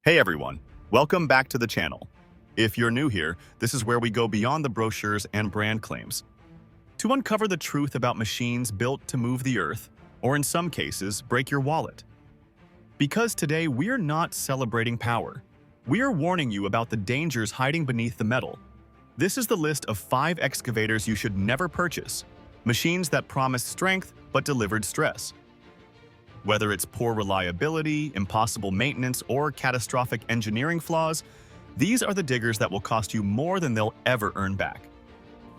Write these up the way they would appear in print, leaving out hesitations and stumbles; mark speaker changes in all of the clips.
Speaker 1: Hey everyone, welcome back to the channel. If you're new here, this is where we go beyond the brochures and brand claims to uncover the truth about machines built to move the earth, or in some cases, break your wallet. Because today we're not celebrating power. We are warning you about the dangers hiding beneath the metal. This is the list of 5 excavators you should never purchase, machines that promised strength but delivered stress. Whether it's poor reliability, impossible maintenance, or catastrophic engineering flaws, these are the diggers that will cost you more than they'll ever earn back.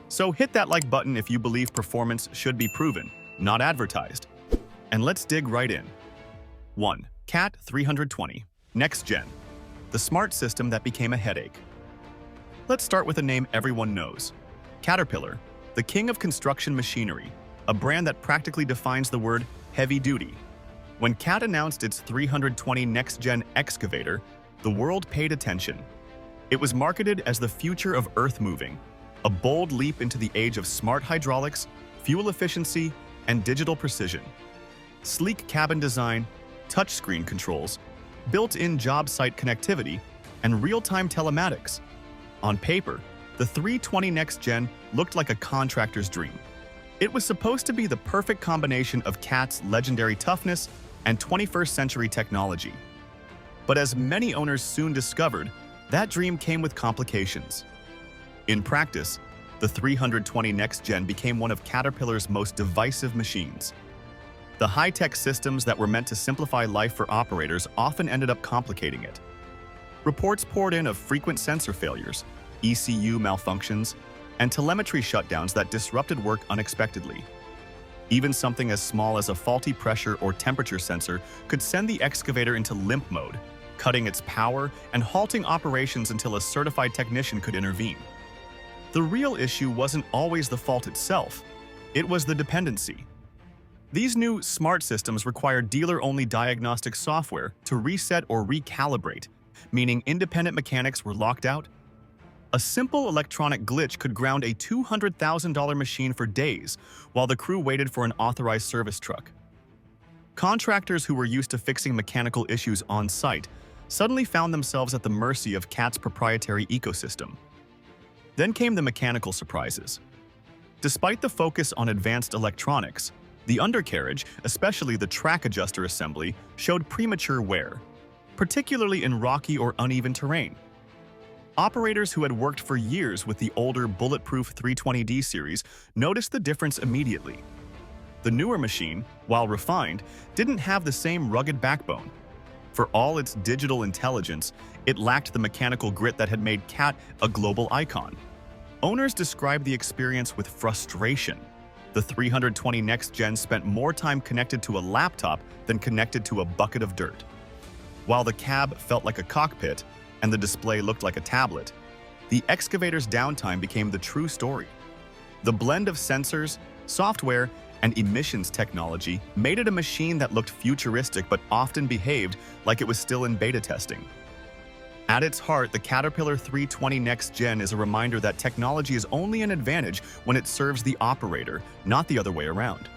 Speaker 1: So hit that like button if you believe performance should be proven, not advertised. And let's dig right in. 1. Cat 320, Next Gen, the smart system that became a headache. Let's start with a name everyone knows. Caterpillar, the king of construction machinery, a brand that practically defines the word heavy duty. When CAT announced its 320 next-gen excavator, the world paid attention. It was marketed as the future of earth moving, a bold leap into the age of smart hydraulics, fuel efficiency, and digital precision. Sleek cabin design, touchscreen controls, built-in job site connectivity, and real-time telematics. On paper, the 320 Next Gen looked like a contractor's dream. It was supposed to be the perfect combination of CAT's legendary toughness and 21st century technology. But as many owners soon discovered, that dream came with complications. In practice, the 320 Next Gen became one of Caterpillar's most divisive machines. The high-tech systems that were meant to simplify life for operators often ended up complicating it. Reports poured in of frequent sensor failures, ECU malfunctions, and telemetry shutdowns that disrupted work unexpectedly. Even something as small as a faulty pressure or temperature sensor could send the excavator into limp mode, cutting its power and halting operations until a certified technician could intervene. The real issue wasn't always the fault itself, it was the dependency. These new smart systems require dealer-only diagnostic software to reset or recalibrate, meaning independent mechanics were locked out. A simple electronic glitch could ground a $200,000 machine for days while the crew waited for an authorized service truck. Contractors who were used to fixing mechanical issues on site suddenly found themselves at the mercy of CAT's proprietary ecosystem. Then came the mechanical surprises. Despite the focus on advanced electronics, the undercarriage, especially the track adjuster assembly, showed premature wear, particularly in rocky or uneven terrain. Operators who had worked for years with the older bulletproof 320D series noticed the difference immediately. The newer machine, while refined, didn't have the same rugged backbone. For all its digital intelligence, it lacked the mechanical grit that had made CAT a global icon. Owners described the experience with frustration. The 320 Next Gen spent more time connected to a laptop than connected to a bucket of dirt. While the cab felt like a cockpit, and the display looked like a tablet, the excavator's downtime became the true story. The blend of sensors, software, and emissions technology made it a machine that looked futuristic but often behaved like it was still in beta testing. At its heart, the Caterpillar 320 Next Gen is a reminder that technology is only an advantage when it serves the operator, not the other way around.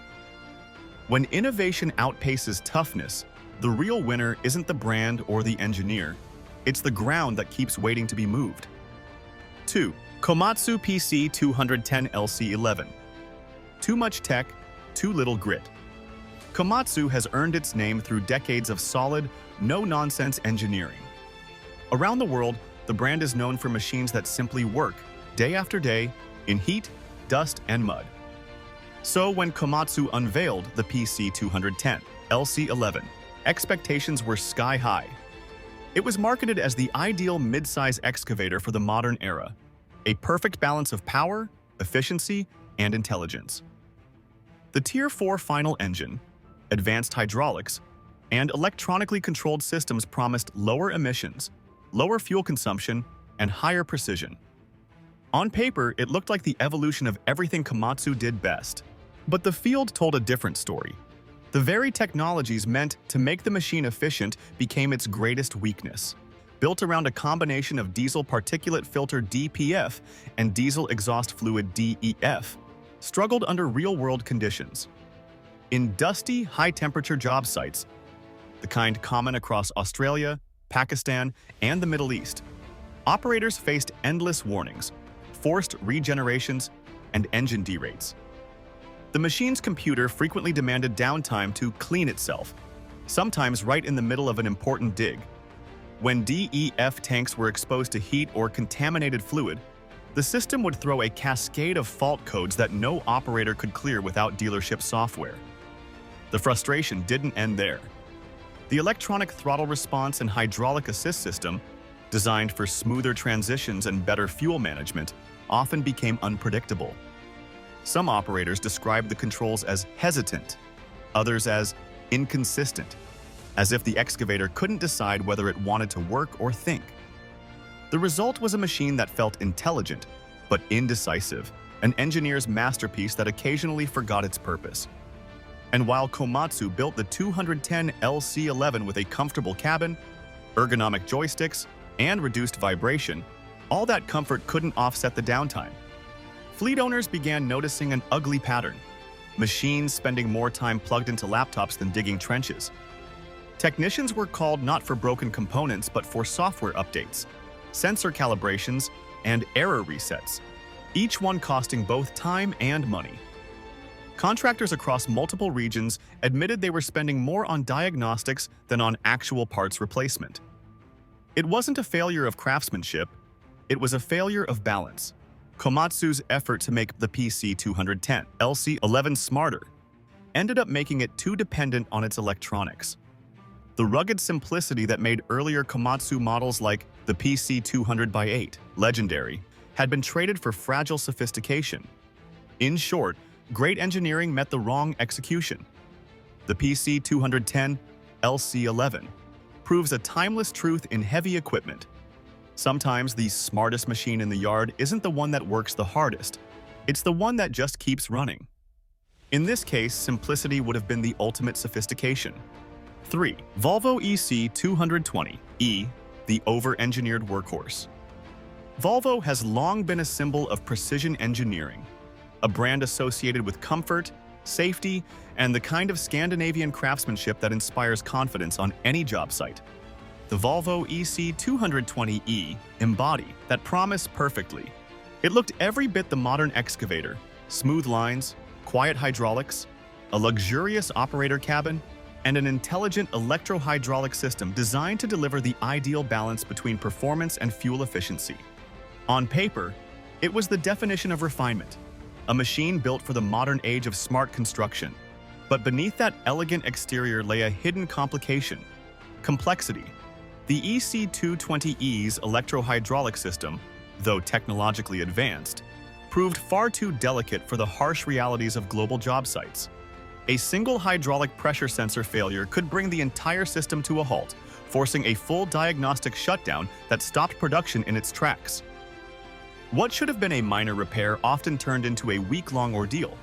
Speaker 1: When innovation outpaces toughness, the real winner isn't the brand or the engineer. It's the ground that keeps waiting to be moved. 2. Komatsu PC 210 LC11. Too much tech, too little grit. Komatsu has earned its name through decades of solid, no-nonsense engineering. Around the world, the brand is known for machines that simply work, day after day, in heat, dust, and mud. So when Komatsu unveiled the PC 210 LC11, expectations were sky-high. It was marketed as the ideal mid-size excavator for the modern era, a perfect balance of power, efficiency, and intelligence. The Tier 4 final engine, advanced hydraulics, and electronically controlled systems promised lower emissions, lower fuel consumption, and higher precision. On paper, it looked like the evolution of everything Komatsu did best. But the field told a different story. The very technologies meant to make the machine efficient became its greatest weakness. Built around a combination of diesel particulate filter DPF and diesel exhaust fluid DEF, struggled under real-world conditions. In dusty, high-temperature job sites, the kind common across Australia, Pakistan, and the Middle East. Operators faced endless warnings, forced regenerations, and engine derates. The machine's computer frequently demanded downtime to clean itself, sometimes right in the middle of an important dig. When DEF tanks were exposed to heat or contaminated fluid, the system would throw a cascade of fault codes that no operator could clear without dealership software. The frustration didn't end there. The electronic throttle response and hydraulic assist system, designed for smoother transitions and better fuel management, often became unpredictable. Some operators described the controls as hesitant, others as inconsistent, as if the excavator couldn't decide whether it wanted to work or think. The result was a machine that felt intelligent, but indecisive, an engineer's masterpiece that occasionally forgot its purpose. And while Komatsu built the 210 LC11 with a comfortable cabin, ergonomic joysticks, and reduced vibration, all that comfort couldn't offset the downtime. Fleet owners began noticing an ugly pattern: machines spending more time plugged into laptops than digging trenches. Technicians were called not for broken components but for software updates, sensor calibrations, and error resets, each one costing both time and money. Contractors across multiple regions admitted they were spending more on diagnostics than on actual parts replacement. It wasn't a failure of craftsmanship, it was a failure of balance. Komatsu's effort to make the PC210 LC11 smarter ended up making it too dependent on its electronics. The rugged simplicity that made earlier Komatsu models like the PC200x8 legendary had been traded for fragile sophistication. In short, great engineering met the wrong execution. The PC210 LC11 proves a timeless truth in heavy equipment. Sometimes the smartest machine in the yard isn't the one that works the hardest, it's the one that just keeps running. In this case, simplicity would have been the ultimate sophistication. 3. Volvo EC220E, the over-engineered workhorse. Volvo has long been a symbol of precision engineering, a brand associated with comfort, safety, and the kind of Scandinavian craftsmanship that inspires confidence on any job site. The Volvo EC220E embodied that promise perfectly. It looked every bit the modern excavator: smooth lines, quiet hydraulics, a luxurious operator cabin, and an intelligent electro-hydraulic system designed to deliver the ideal balance between performance and fuel efficiency. On paper, it was the definition of refinement, a machine built for the modern age of smart construction. But beneath that elegant exterior lay a hidden complication: complexity. The EC220E's electro-hydraulic system, though technologically advanced, proved far too delicate for the harsh realities of global job sites. A single hydraulic pressure sensor failure could bring the entire system to a halt, forcing a full diagnostic shutdown that stopped production in its tracks. What should have been a minor repair often turned into a week-long ordeal.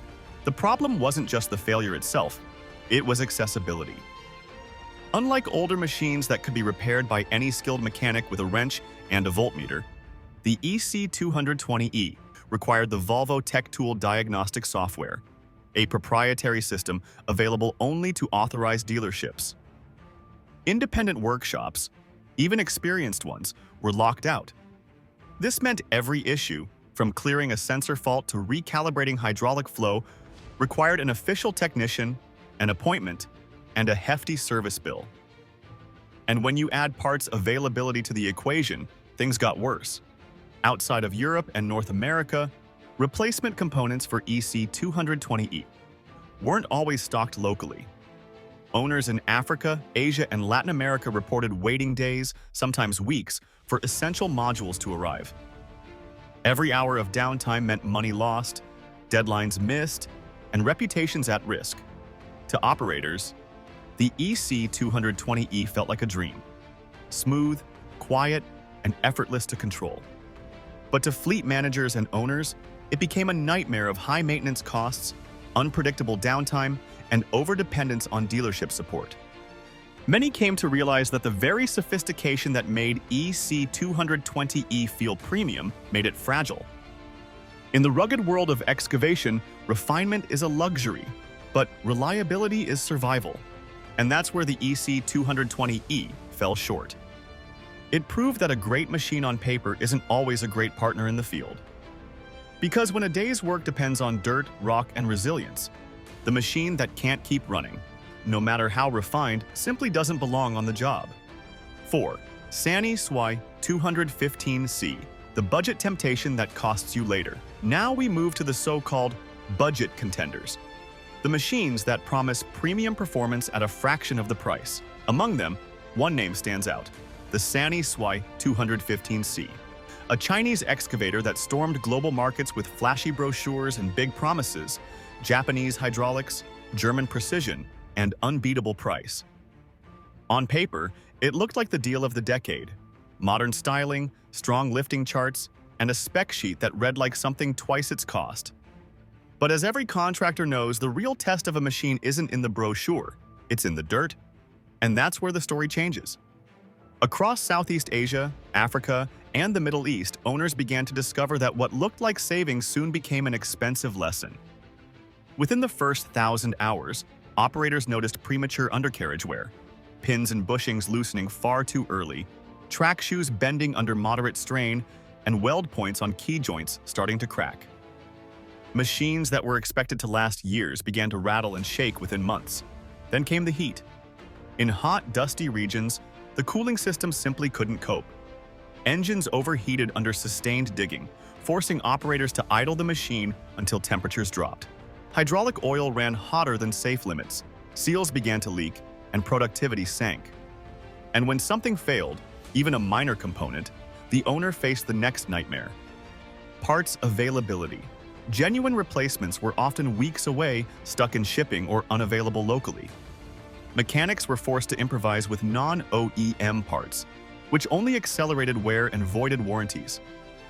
Speaker 1: The problem wasn't just the failure itself, it was accessibility. Unlike older machines that could be repaired by any skilled mechanic with a wrench and a voltmeter, the EC220E required the Volvo TechTool diagnostic software, a proprietary system available only to authorized dealerships. Independent workshops, even experienced ones, were locked out. This meant every issue, from clearing a sensor fault to recalibrating hydraulic flow, required an official technician, an appointment, and a hefty service bill. And when you add parts availability to the equation, things got worse. Outside of Europe and North America, replacement components for EC220E weren't always stocked locally. Owners in Africa, Asia, and Latin America reported waiting days, sometimes weeks, for essential modules to arrive. Every hour of downtime meant money lost, deadlines missed, and reputations at risk. To operators, the EC220E felt like a dream: smooth, quiet, and effortless to control. But to fleet managers and owners, it became a nightmare of high maintenance costs, unpredictable downtime, and overdependence on dealership support. Many came to realize that the very sophistication that made EC220E feel premium made it fragile. In the rugged world of excavation, refinement is a luxury, but reliability is survival. And that's where the EC220E fell short. It proved that a great machine on paper isn't always a great partner in the field. Because when a day's work depends on dirt, rock, and resilience, the machine that can't keep running, no matter how refined, simply doesn't belong on the job. 4. Sany Swy 215C, the budget temptation that costs you later. Now we move to the so-called budget contenders, the machines that promise premium performance at a fraction of the price. Among them, one name stands out: the Sany Swy 215C, a Chinese excavator that stormed global markets with flashy brochures and big promises, Japanese hydraulics, German precision, and unbeatable price. On paper, it looked like the deal of the decade: modern styling, strong lifting charts, and a spec sheet that read like something twice its cost. But as every contractor knows, the real test of a machine isn't in the brochure, it's in the dirt. And that's where the story changes. Across Southeast Asia, Africa, and the Middle East, owners began to discover that what looked like savings soon became an expensive lesson. Within the first 1,000 hours, operators noticed premature undercarriage wear, pins and bushings loosening far too early, track shoes bending under moderate strain, and weld points on key joints starting to crack. Machines that were expected to last years began to rattle and shake within months. Then came the heat. In hot, dusty regions, the cooling system simply couldn't cope. Engines overheated under sustained digging, forcing operators to idle the machine until temperatures dropped. Hydraulic oil ran hotter than safe limits, seals began to leak, and productivity sank. And when something failed, even a minor component, the owner faced the next nightmare: parts availability. Genuine replacements were often weeks away, stuck in shipping, or unavailable locally. Mechanics were forced to improvise with non-OEM parts, which only accelerated wear and voided warranties.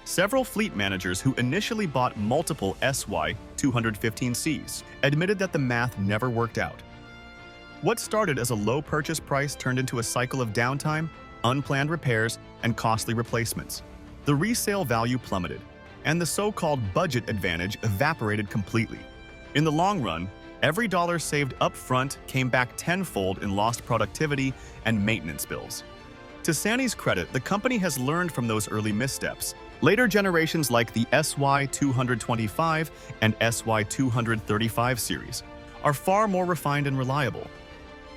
Speaker 1: Several fleet managers who initially bought multiple SY 215Cs admitted that the math never worked out. What started as a low purchase price turned into a cycle of downtime, unplanned repairs, and costly replacements. The resale value plummeted, and the so-called budget advantage evaporated completely. In the long run, every dollar saved up front came back tenfold in lost productivity and maintenance bills. To Sany's credit, the company has learned from those early missteps. Later generations like the SY 225 and SY 235 series are far more refined and reliable.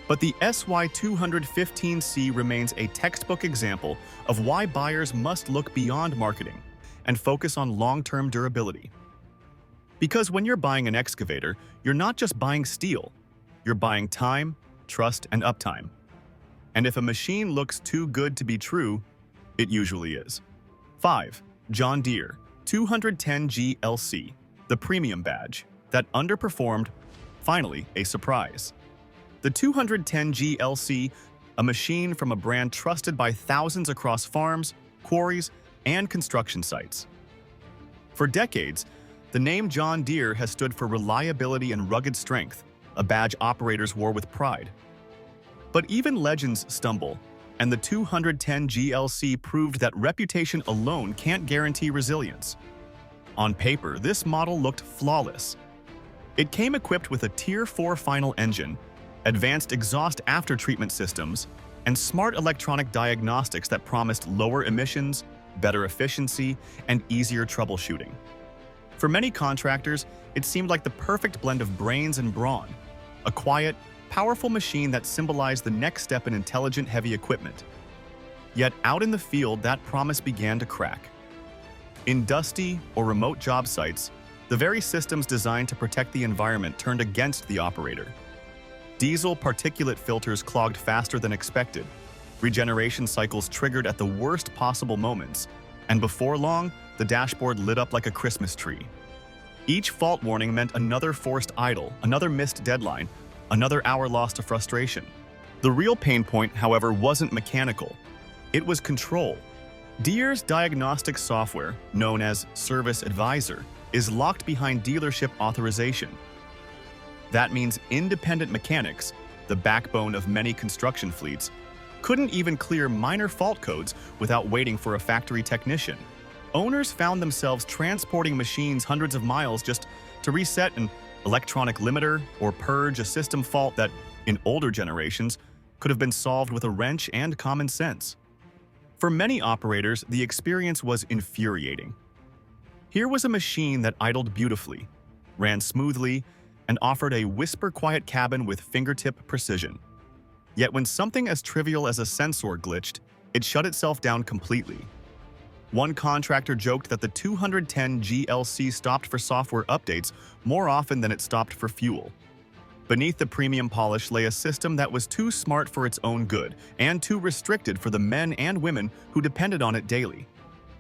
Speaker 1: But the SY 215C remains a textbook example of why buyers must look beyond marketing and focus on long-term durability. Because when you're buying an excavator, you're not just buying steel, you're buying time, trust, and uptime. And if a machine looks too good to be true, it usually is. 5. John Deere 210G LC, the premium badge that underperformed, finally a surprise. The 210G LC, a machine from a brand trusted by thousands across farms, quarries, and construction sites. For decades, the name John Deere has stood for reliability and rugged strength, a badge operators wore with pride. But even legends stumble, and the 210 GLC proved that reputation alone can't guarantee resilience. On paper, this model looked flawless. It came equipped with a Tier 4 final engine, advanced exhaust after-treatment systems, and smart electronic diagnostics that promised lower emissions, better efficiency, and easier troubleshooting. For many contractors, it seemed like the perfect blend of brains and brawn, a quiet, powerful machine that symbolized the next step in intelligent heavy equipment. Yet out in the field, that promise began to crack. In dusty or remote job sites, the very systems designed to protect the environment turned against the operator. Diesel particulate filters clogged faster than expected, regeneration cycles triggered at the worst possible moments, and before long, the dashboard lit up like a Christmas tree. Each fault warning meant another forced idle, another missed deadline, another hour lost to frustration. The real pain point, however, wasn't mechanical. It was control. Deere's diagnostic software, known as Service Advisor, is locked behind dealership authorization. That means independent mechanics, the backbone of many construction fleets, couldn't even clear minor fault codes without waiting for a factory technician. Owners found themselves transporting machines hundreds of miles just to reset an electronic limiter or purge a system fault that, in older generations, could have been solved with a wrench and common sense. For many operators, the experience was infuriating. Here was a machine that idled beautifully, ran smoothly, and offered a whisper-quiet cabin with fingertip precision. Yet when something as trivial as a sensor glitched, it shut itself down completely. One contractor joked that the 210 GLC stopped for software updates more often than it stopped for fuel. Beneath the premium polish lay a system that was too smart for its own good and too restricted for the men and women who depended on it daily.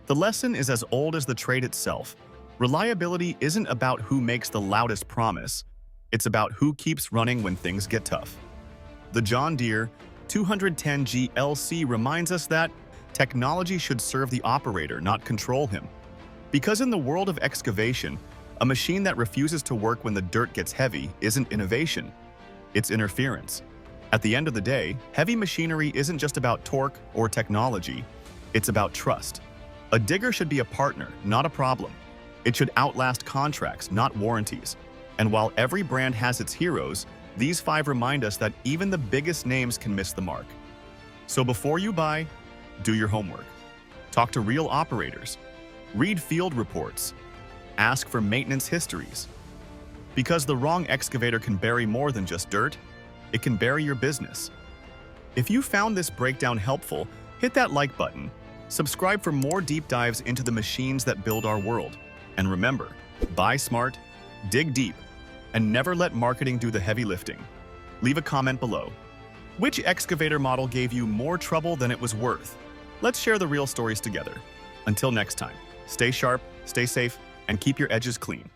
Speaker 1: The lesson is as old as the trade itself. Reliability isn't about who makes the loudest promise. It's about who keeps running when things get tough. The John Deere 210 GLC reminds us that technology should serve the operator, not control him. Because in the world of excavation, a machine that refuses to work when the dirt gets heavy isn't innovation, it's interference. At the end of the day, heavy machinery isn't just about torque or technology, it's about trust. A digger should be a partner, not a problem. It should outlast contracts, not warranties. And while every brand has its heroes, these 5 remind us that even the biggest names can miss the mark. So before you buy, do your homework. Talk to real operators. Read field reports. Ask for maintenance histories. Because the wrong excavator can bury more than just dirt, it can bury your business. If you found this breakdown helpful, hit that like button. Subscribe for more deep dives into the machines that build our world. And remember, buy smart, dig deep, and never let marketing do the heavy lifting. Leave a comment below. Which excavator model gave you more trouble than it was worth? Let's share the real stories together. Until next time, stay sharp, stay safe, and keep your edges clean.